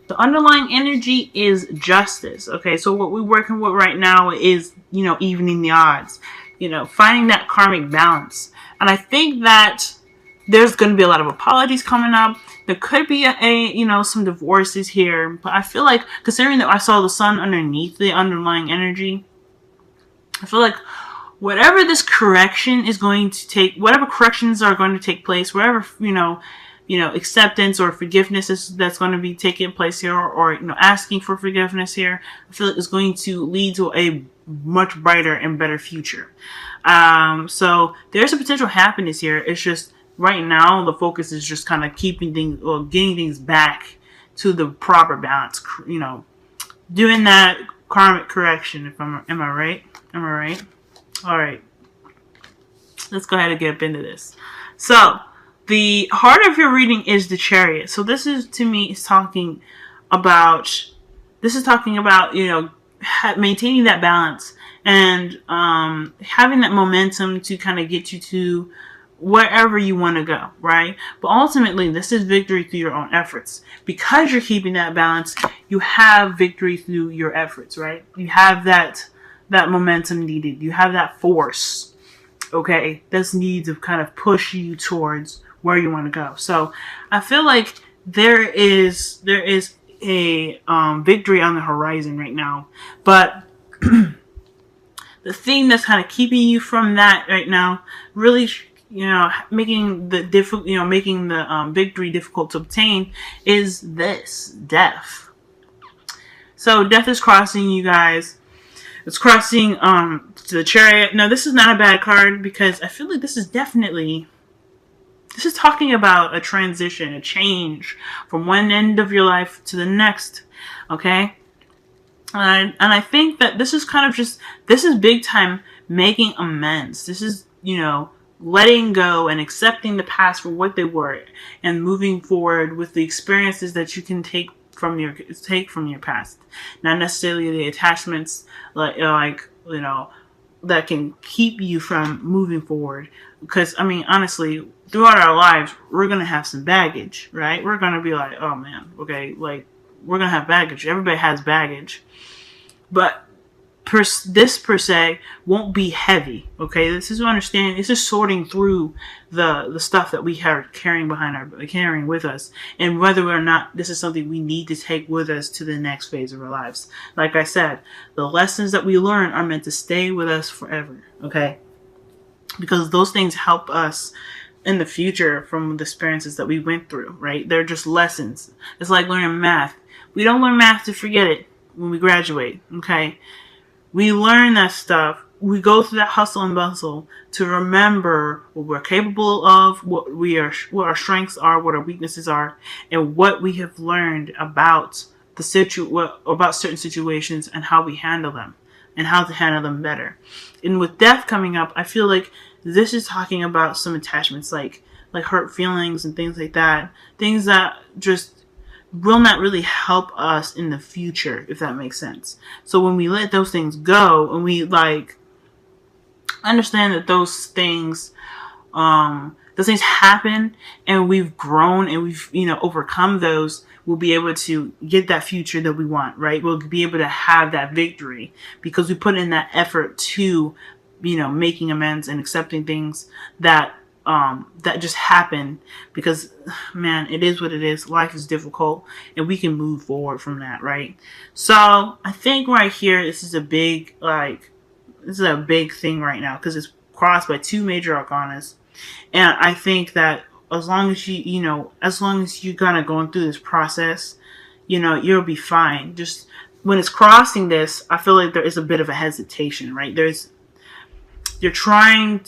The underlying energy is justice. Okay, so what we're working with right now is, evening the odds, finding that karmic balance. And I think that there's going to be a lot of apologies coming up. There could be some divorces here, but I feel like, considering that I saw the sun underneath the underlying energy, I feel like whatever this correction is going to take, whatever corrections are going to take place, whatever, acceptance or forgiveness that's going to be taking place here, or asking for forgiveness here, I feel like it's going to lead to a much brighter and better future. So there's a potential happiness here. It's just right now the focus is just kind of keeping things, or getting things back to the proper balance. Doing that karmic correction. Am I right? Am I right? All right. Let's go ahead and get up into this. So the heart of your reading is the Chariot. So this is, to me, is talking about. This is talking about maintaining that balance and having that momentum to kind of get you to wherever you want to go, right? But ultimately, this is victory through your own efforts. Because you're keeping that balance, you have victory through your efforts, right? You have that momentum needed. You have that force, okay, that's needed to kind of push you towards where you want to go. So I feel like there is a victory on the horizon right now, but the thing that's kind of keeping you from that right now, really, making the victory difficult to obtain, is this death. So death is crossing you guys. It's crossing to the Chariot. Now, this is not a bad card, because I feel like this is talking about a transition, a change from one end of your life to the next. Okay? And I think that this is kind of this is big time making amends. This is, letting go and accepting the past for what they were and moving forward with the experiences that you can take from your past. Not necessarily the attachments that can keep you from moving forward. Because, honestly, throughout our lives, we're going to have some baggage, right? We're going to be like, oh man, okay, we're going to have baggage. Everybody has baggage. But this per se won't be heavy, okay? This is understanding. This is sorting through the stuff that we are carrying with us, and whether or not this is something we need to take with us to the next phase of our lives. Like I said, the lessons that we learn are meant to stay with us forever, okay? Because those things help us in the future from the experiences that we went through, right? They're just lessons. It's like learning math. We don't learn math to forget it when we graduate, okay? We learn that stuff. We go through that hustle and bustle to remember what we're capable of, what our strengths are, what our weaknesses are, and what we have learned about about certain situations and how we handle them and how to handle them better. And with death coming up, I feel like this is talking about some attachments, like hurt feelings and things like that. Things that just will not really help us in the future, if that makes sense. So when we let those things go and we understand that those things happen and we've grown and we've overcome those, we'll be able to get that future that we want, right? We'll be able to have that victory because we put in that effort to making amends and accepting things that just happen, because man, it is what it is. Life is difficult and we can move forward from that, right? So I think right here, this is a big thing right now, because it's crossed by two major arcanas. And I think that as long as you're kind of going through this process, you'll be fine. Just when it's crossing this, I feel like there is a bit of a hesitation, right? You're trying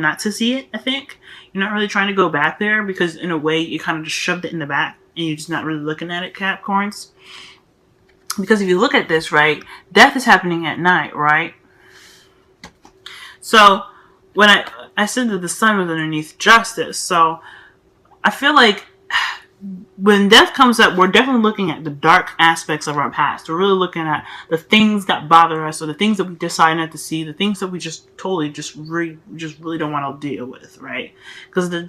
not to see it, I think. You're not really trying to go back there, because in a way you kind of just shoved it in the back and you're just not really looking at it, Capricorns. Because if you look at this, right, death is happening at night, right? So when I said that the sun was underneath justice, so I feel like when death comes up, we're definitely looking at the dark aspects of our past. We're really looking at the things that bother us, or the things that we decide not to see, the things that we just really don't want to deal with, right? Because the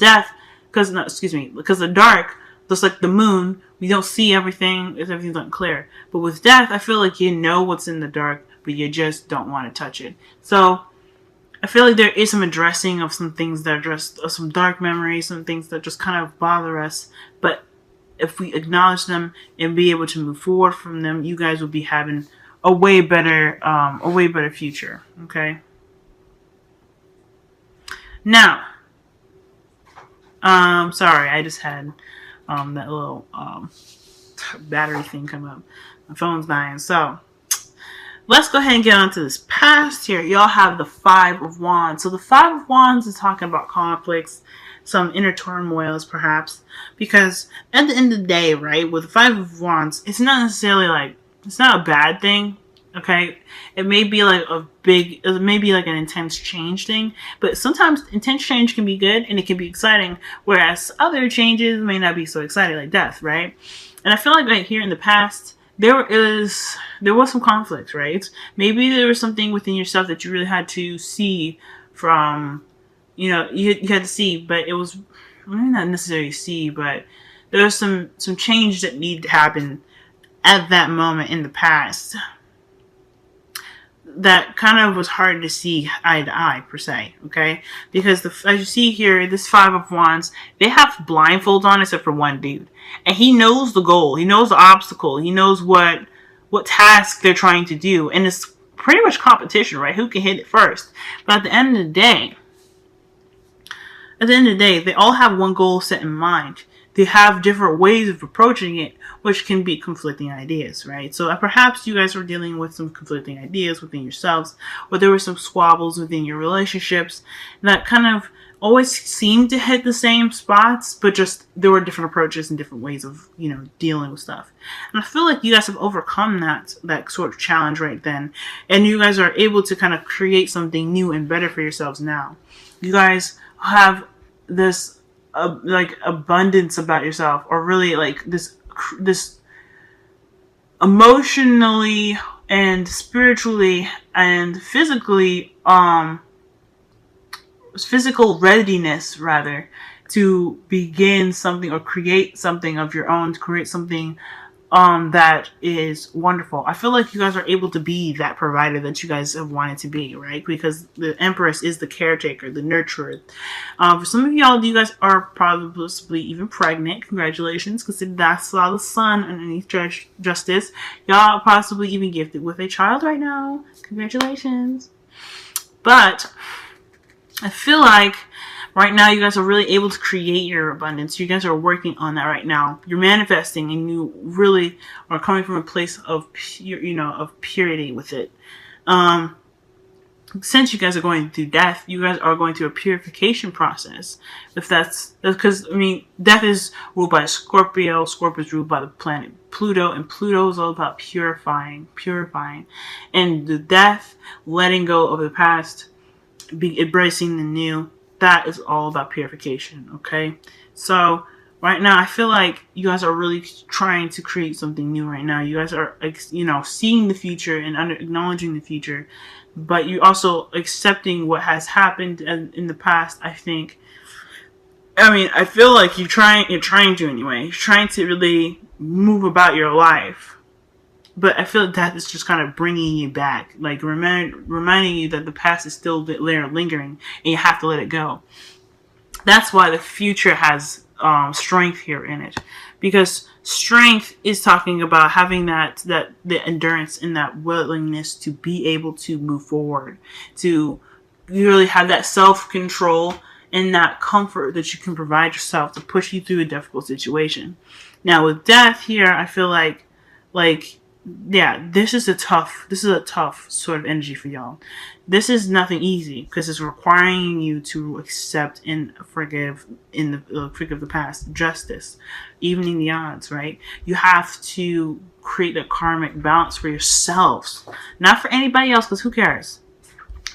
dark Just like the moon, we don't see everything if everything's unclear. But with death, I feel like you know what's in the dark, but you just don't want to touch it. So I feel like there is some addressing of some things that are just some dark memories, some things that just kind of bother us. But if we acknowledge them and be able to move forward from them, you guys will be having a way better future. Okay. Now, sorry, I just had that little battery thing come up. My phone's dying. So let's go ahead and get on to this past here. Y'all have the Five of Wands. So the Five of Wands is talking about conflicts, some inner turmoils perhaps, because at the end of the day, right, with the Five of Wands, it's not necessarily like, it's not a bad thing, okay? It may be like it may be like an intense change thing, but sometimes intense change can be good and it can be exciting, whereas other changes may not be so exciting, like death, right? And I feel like right here in the past, there was some conflict, right? Maybe there was something within yourself that you really had to see from, you had to see, but it was not necessarily see, but there was some change that needed to happen at that moment in the past that kind of was hard to see eye to eye, per se, okay? Because as you see here, this Five of Wands, they have blindfolds on except for one dude. And he knows the goal. He knows the obstacle. He knows what task they're trying to do. And it's pretty much competition, right? Who can hit it first? But at the end of the day, they all have one goal set in mind. They have different ways of approaching it, which can be conflicting ideas, right? So perhaps you guys are dealing with some conflicting ideas within yourselves, or there were some squabbles within your relationships that kind of always seemed to hit the same spots, but just there were different approaches and different ways of, dealing with stuff. And I feel like you guys have overcome that sort of challenge right then, and you guys are able to kind of create something new and better for yourselves now. You guys have this like abundance about yourself, or really like this emotionally and spiritually and physically physical readiness, rather, to begin something or create something of your own, to create something that is wonderful. I feel like you guys are able to be that provider that you guys have wanted to be, right? Because the Empress is the caretaker, the nurturer. For some of y'all, you guys are probably even pregnant. Congratulations, because that's all the sun underneath Justice. Y'all are possibly even gifted with a child right now. Congratulations. But I feel like right now you guys are really able to create your abundance. You guys are working on that right now. You're manifesting, and you really are coming from a place of of purity with it. Since you guys are going through death, you guys are going through a purification process. If that's because, death is ruled by Scorpio. Scorpio is ruled by the planet Pluto, and Pluto is all about purifying. And the death, letting go of the past, embracing the new, that is all about purification, okay? So right now, I feel like you guys are really trying to create something new right now. You guys are, seeing the future and acknowledging the future, but you're also accepting what has happened in the past. I feel like you're trying to anyway. You're trying to really move about your life. But I feel like that is just kind of bringing you back, like reminding you that the past is still there lingering, and you have to let it go. That's why the future has strength here in it, because strength is talking about having the endurance and that willingness to be able to move forward, to really have that self-control and that comfort that you can provide yourself to push you through a difficult situation. Now with death here, I feel like this is a tough sort of energy for y'all. This is nothing easy, because it's requiring you to accept and forgive the past, justice, evening the odds, right? You have to create a karmic balance for yourselves, not for anybody else, because who cares?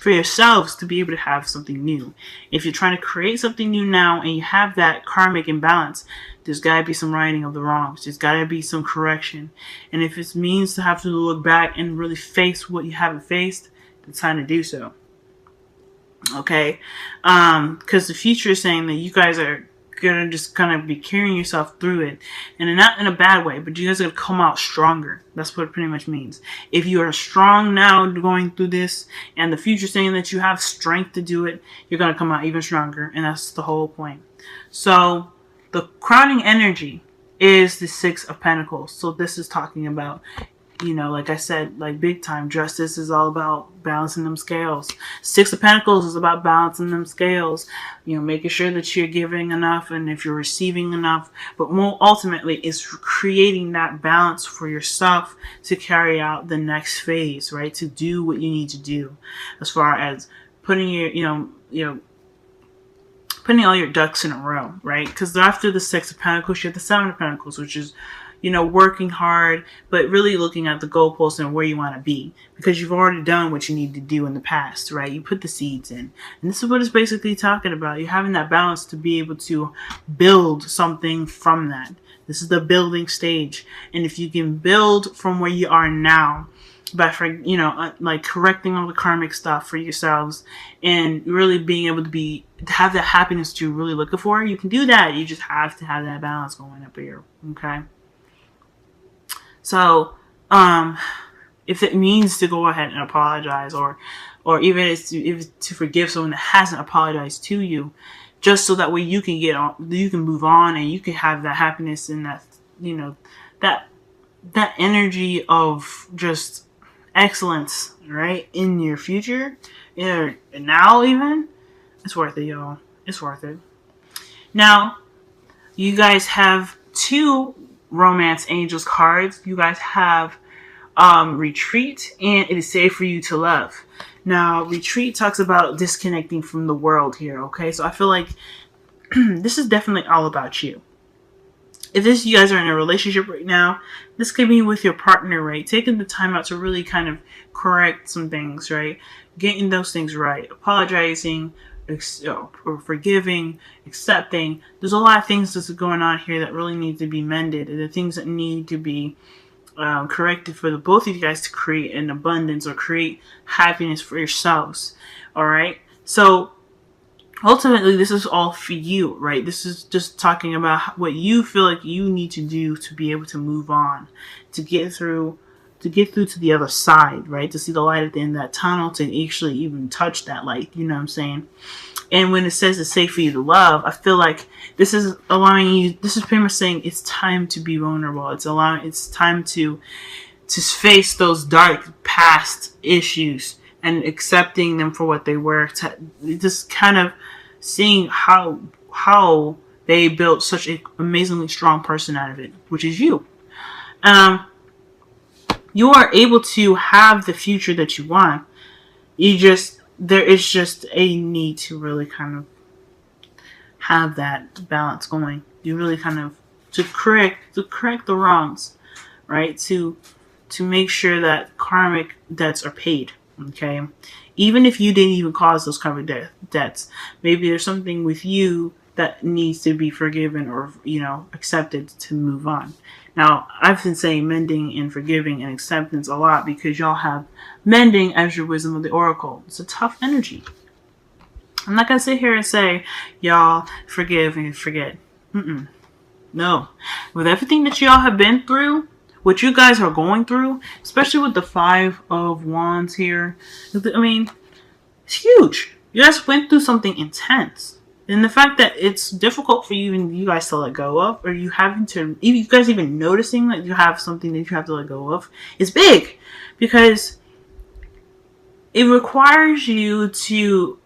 For yourselves to be able to have something new. If you're trying to create something new now and you have that karmic imbalance, there's got to be some righting of the wrongs. There's got to be some correction. And if it means to have to look back and really face what you haven't faced, it's time to do so. Okay? Because the future is saying that you guys are gonna just kind of be carrying yourself through it, and not in a bad way, but you guys are gonna come out stronger. That's what it pretty much means. If you are strong now going through this, and the future saying that you have strength to do it, you're gonna come out even stronger, and that's the whole point. So the crowning energy is the Six of Pentacles. So this is talking about, you know, like I said, like big time, justice is all about balancing them scales. Six of Pentacles is about balancing them scales, you know, making sure that you're giving enough and if you're receiving enough, but more ultimately it's creating that balance for yourself to carry out the next phase, right? To do what you need to do as far as putting your, putting all your ducks in a row, right? Because after the Six of Pentacles, you have the Seven of Pentacles, which is, you know, working hard, but really looking at the goalposts and where you want to be, because you've already done what you need to do in the past, right? You put the seeds in. And this is what it's basically talking about. You're having that balance to be able to build something from that. This is the building stage. And if you can build from where you are now, by, you know, like correcting all the karmic stuff for yourselves and really being able to have that happiness that you're really looking for, you can do that. You just have to have that balance going up here, okay? So, if it means to go ahead and apologize, or even if to forgive someone that hasn't apologized to you, just so that way you can you can move on and you can have that happiness and that, you know, that energy of just excellence, right, in your future, and now even, it's worth it, y'all. It's worth it. Now, you guys have two Romance Angels cards. You guys have Retreat and It Is Safe for You to Love. Now, Retreat talks about disconnecting from the world here, okay? So I feel like this is definitely all about you. If you guys are in a relationship right now, this could be with your partner, right? Taking the time out to really kind of correct some things, right? Getting those things right. Apologizing, or forgiving, accepting. There's a lot of things that's going on here that really need to be mended, and the things that need to be corrected for the both of you guys to create an abundance or create happiness for yourselves. All right. So ultimately, this is all for you, right? This is just talking about what you feel like you need to do to be able to move on, to get through to the other side, right? To see the light at the end of that tunnel, to actually even touch that light, you know what I'm saying? And when it says it's safe for you to love, I feel like this is allowing you, this is pretty much saying it's time to be vulnerable. It's time to face those dark past issues and accepting them for what they were. Just kind of seeing how they built such an amazingly strong person out of it, which is you. You are able to have the future that you want. There is just a need to really kind of have that balance going. You really kind of to correct the wrongs, right? To make sure that karmic debts are paid. Okay, even if you didn't even cause those karmic debts, maybe there's something with you that needs to be forgiven or, you know, accepted to move on. Now, I've been saying mending and forgiving and acceptance a lot because y'all have mending as your wisdom of the oracle. It's a tough energy. I'm not going to sit here and say, y'all forgive and forget. No. With everything that y'all have been through, what you guys are going through, especially with the Five of Wands here, I mean, it's huge. You guys went through something intense. And the fact that it's difficult for you guys to let go of, or you guys even noticing that you have something that you have to let go of, is big. Because it requires you to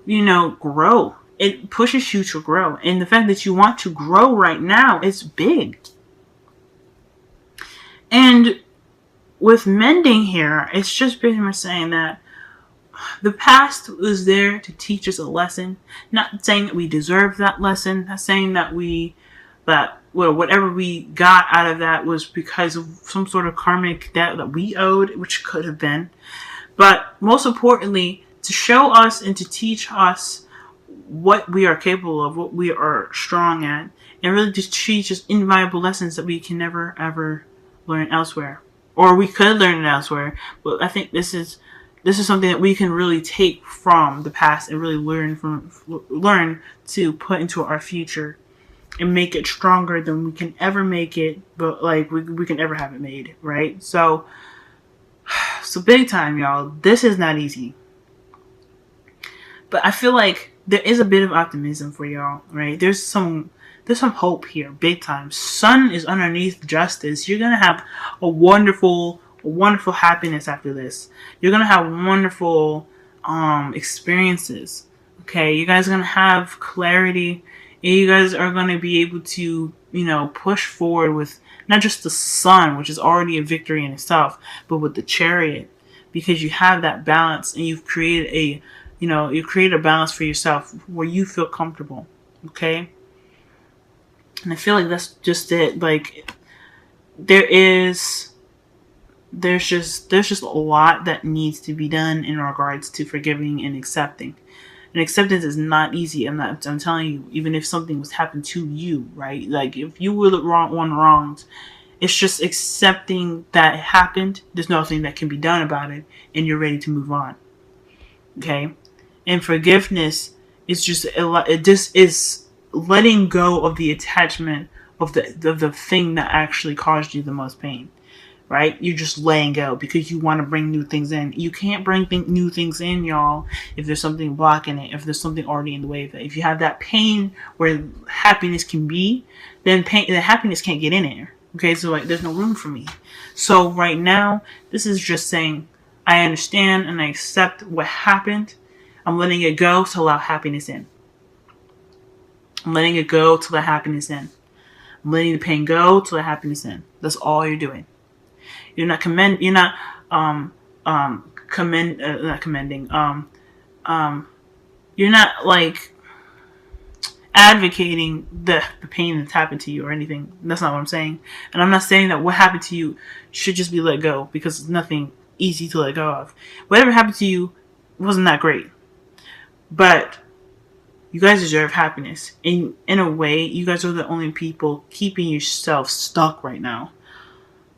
you know, grow. It pushes you to grow. And the fact that you want to grow right now is big. And with mending here, it's just pretty much saying that the past was there to teach us a lesson. Not saying that we deserve that lesson. Not saying that whatever we got out of that was because of some sort of karmic debt that we owed, which could have been. But most importantly, to show us and to teach us what we are capable of, what we are strong at, and really just teach us invaluable lessons that we can never, ever learn elsewhere. Or we could learn it elsewhere, but I think this is this is something that we can really take from the past and really learn to put into our future and make it stronger than we can ever make it, but like we can ever have it made, right? So big time, y'all. This is not easy. But I feel like there is a bit of optimism for y'all, right? There's some hope here, big time. Sun is underneath justice. You're gonna have a wonderful happiness after this. You're gonna have wonderful experiences. Okay, you guys are gonna have clarity, and you guys are gonna be able to, push forward with not just the Sun, which is already a victory in itself, but with the Chariot, because you have that balance, and you've created a balance for yourself where you feel comfortable. Okay, and I feel like that's just it. Like there's just a lot that needs to be done in regards to forgiving and accepting. And acceptance is not easy. I'm telling you, even if something was happened to you, right? Like if you were the one wronged, it's just accepting that it happened. There's nothing that can be done about it, and you're ready to move on. Okay? And forgiveness is just is letting go of the attachment of the thing that actually caused you the most pain. Right? You're just laying go because you want to bring new things in. You can't bring new things in, y'all, if there's something blocking it, if there's something already in the way of it. If you have that pain where happiness can be, then the happiness can't get in there. Okay, so like there's no room for me. So right now, this is just saying, I understand and I accept what happened. I'm letting it go to allow happiness in. I'm letting it go to let happiness in. I'm letting the pain go to let happiness in. That's all you're doing. You're not commending. You're not like advocating the pain that's happened to you or anything. That's not what I'm saying. And I'm not saying that what happened to you should just be let go, because it's nothing easy to let go of. Whatever happened to you wasn't that great. But you guys deserve happiness. In a way, you guys are the only people keeping yourself stuck right now.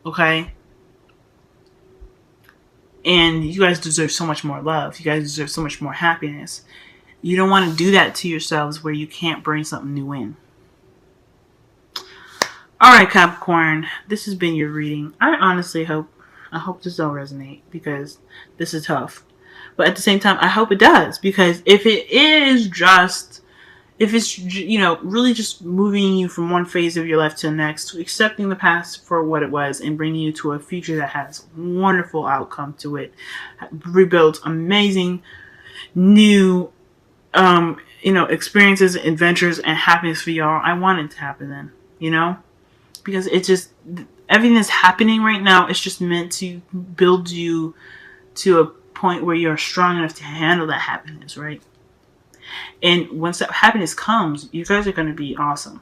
Okay? And you guys deserve so much more love. You guys deserve so much more happiness. You don't want to do that to yourselves where you can't bring something new in. Alright, Capricorn. This has been your reading. I hope this don't resonate, because this is tough. But at the same time, I hope it does. Because if it's really just moving you from one phase of your life to the next, accepting the past for what it was and bringing you to a future that has wonderful outcome to it, rebuilds amazing new, experiences, adventures, and happiness for y'all. I want it to happen then, because it's just, everything that's happening right now is just meant to build you to a point where you're strong enough to handle that happiness, right? And once that happiness comes, you guys are going to be awesome.